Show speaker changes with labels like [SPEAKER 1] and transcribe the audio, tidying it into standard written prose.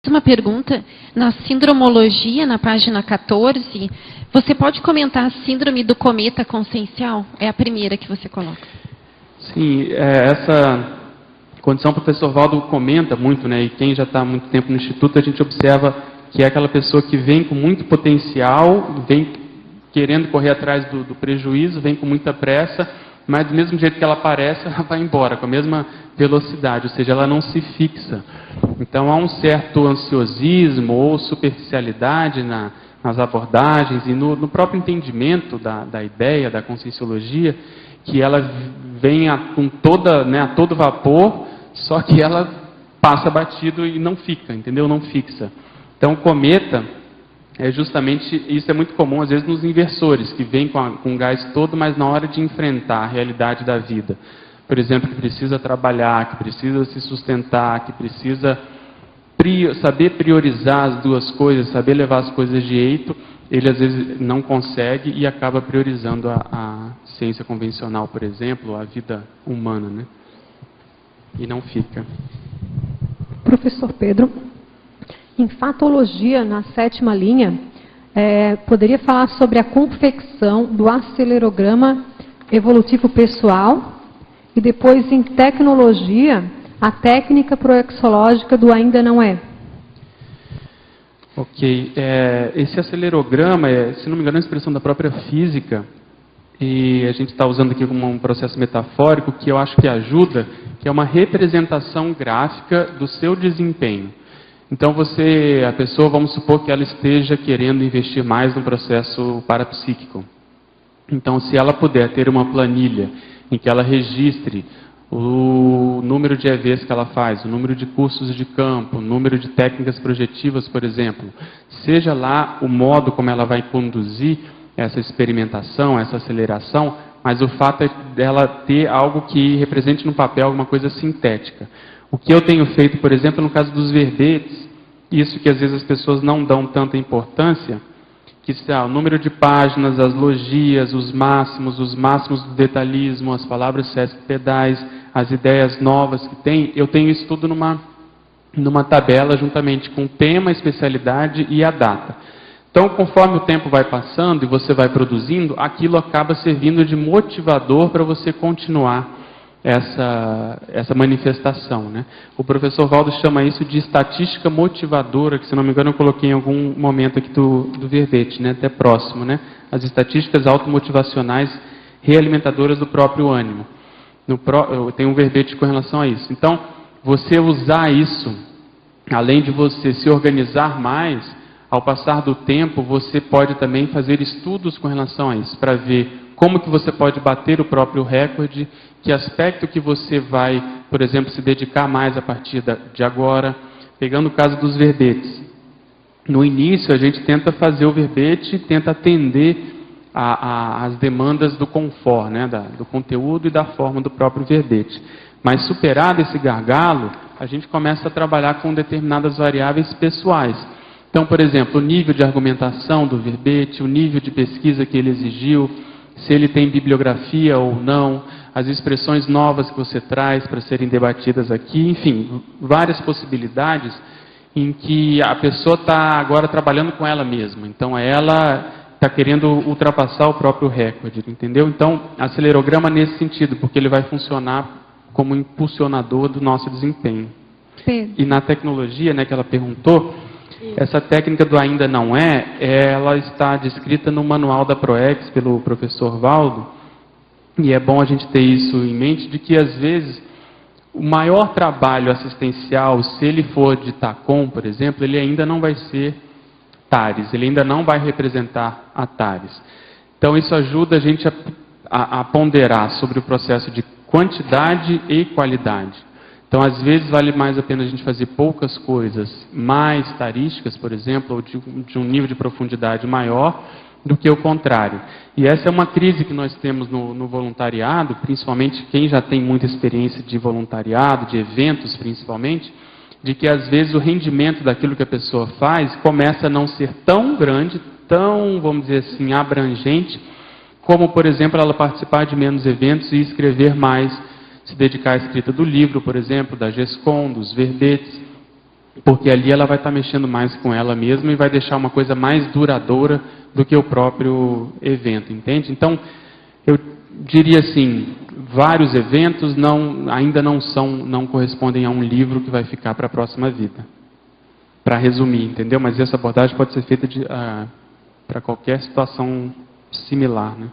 [SPEAKER 1] Uma pergunta, na sindromologia, na página 14, você pode comentar a síndrome do cometa consciencial? É a primeira que você coloca.
[SPEAKER 2] Sim, essa condição o professor Valdo comenta muito, né? E quem já está há muito tempo no Instituto, a gente observa que é aquela pessoa que vem com muito potencial, vem querendo correr atrás do prejuízo, vem com muita pressa, mas do mesmo jeito que ela aparece, ela vai embora, com a mesma velocidade, ou seja, ela não se fixa. Então há um certo ansiosismo ou superficialidade nas abordagens e no próprio entendimento da ideia, da conscienciologia, que ela vem a todo vapor, só que ela passa batido e não fica, entendeu? Não fixa. Então o cometa é justamente, isso é muito comum às vezes nos inversores, que vêm com o gás todo, mas na hora de enfrentar a realidade da vida, por exemplo, que precisa trabalhar, que precisa se sustentar, que precisa saber priorizar as duas coisas, saber levar as coisas de jeito, ele às vezes não consegue e acaba priorizando a ciência convencional, por exemplo, a vida humana, né? E não fica.
[SPEAKER 3] Professor Pedro, em fatologia, na 7ª linha, poderia falar sobre a confecção do acelerograma evolutivo pessoal e depois em tecnologia, a técnica proexológica do ainda não é.
[SPEAKER 2] Ok. Esse acelerograma, se não me engano, é uma expressão da própria física, e a gente está usando aqui como um processo metafórico que eu acho que ajuda, que é uma representação gráfica do seu desempenho. Então a pessoa, vamos supor que ela esteja querendo investir mais no processo parapsíquico. Então, se ela puder ter uma planilha em que ela registre o número de EVs que ela faz, o número de cursos de campo, o número de técnicas projetivas, por exemplo, seja lá o modo como ela vai conduzir essa experimentação, essa aceleração, mas o fato é dela ter algo que represente no papel alguma coisa sintética. O que eu tenho feito, por exemplo, no caso dos verbetes, isso que às vezes as pessoas não dão tanta importância, que o número de páginas, as logias, os máximos do detalhismo, as palavras céspedais, as ideias novas que tem, eu tenho isso tudo numa tabela juntamente com o tema, a especialidade e a data. Então, conforme o tempo vai passando e você vai produzindo, aquilo acaba servindo de motivador para você continuar essa manifestação, né? O professor Valdo chama isso de estatística motivadora, que se não me engano eu coloquei em algum momento aqui do verbete, né? Até próximo, né? As estatísticas automotivacionais realimentadoras do próprio ânimo. Eu tenho um verbete com relação a isso. Então, você usar isso, além de você se organizar mais, ao passar do tempo, você pode também fazer estudos com relação a isso, para ver como que você pode bater o próprio recorde, que aspecto que você vai, por exemplo, se dedicar mais a partir de agora, pegando o caso dos verbetes. No início, a gente tenta fazer o verbete, tenta atender às demandas do confort, né, do conteúdo e da forma do próprio verbete. Mas superado esse gargalo, a gente começa a trabalhar com determinadas variáveis pessoais. Então, por exemplo, o nível de argumentação do verbete, o nível de pesquisa que ele exigiu, se ele tem bibliografia ou não, as expressões novas que você traz para serem debatidas aqui, enfim, várias possibilidades em que a pessoa está agora trabalhando com ela mesma. Então, ela está querendo ultrapassar o próprio recorde, entendeu? Então, acelerograma nesse sentido, porque ele vai funcionar como impulsionador do nosso desempenho.
[SPEAKER 3] Sim.
[SPEAKER 2] E na tecnologia, né, que ela perguntou, essa técnica do ainda não ela está descrita no manual da ProEx pelo professor Valdo, e é bom a gente ter isso em mente, de que às vezes o maior trabalho assistencial, se ele for de TACOM, por exemplo, ele ainda não vai ser TARES, ele ainda não vai representar a TARES. Então isso ajuda a gente a ponderar sobre o processo de quantidade e qualidade. Então, às vezes, vale mais a pena a gente fazer poucas coisas mais tarísticas, por exemplo, ou de um nível de profundidade maior, do que o contrário. E essa é uma crise que nós temos no voluntariado, principalmente quem já tem muita experiência de voluntariado, de eventos principalmente, de que às vezes o rendimento daquilo que a pessoa faz começa a não ser tão grande, tão, vamos dizer assim, abrangente, como, por exemplo, ela participar de menos eventos e escrever mais, se dedicar à escrita do livro, por exemplo, da GESCOM, dos verbetes. porque ali ela vai estar mexendo mais com ela mesma e vai deixar uma coisa mais duradoura do que o próprio evento, entende? Então, eu diria assim, vários eventos ainda não correspondem a um livro que vai ficar para a próxima vida. Para resumir, entendeu? Mas essa abordagem pode ser feita para qualquer situação similar, né?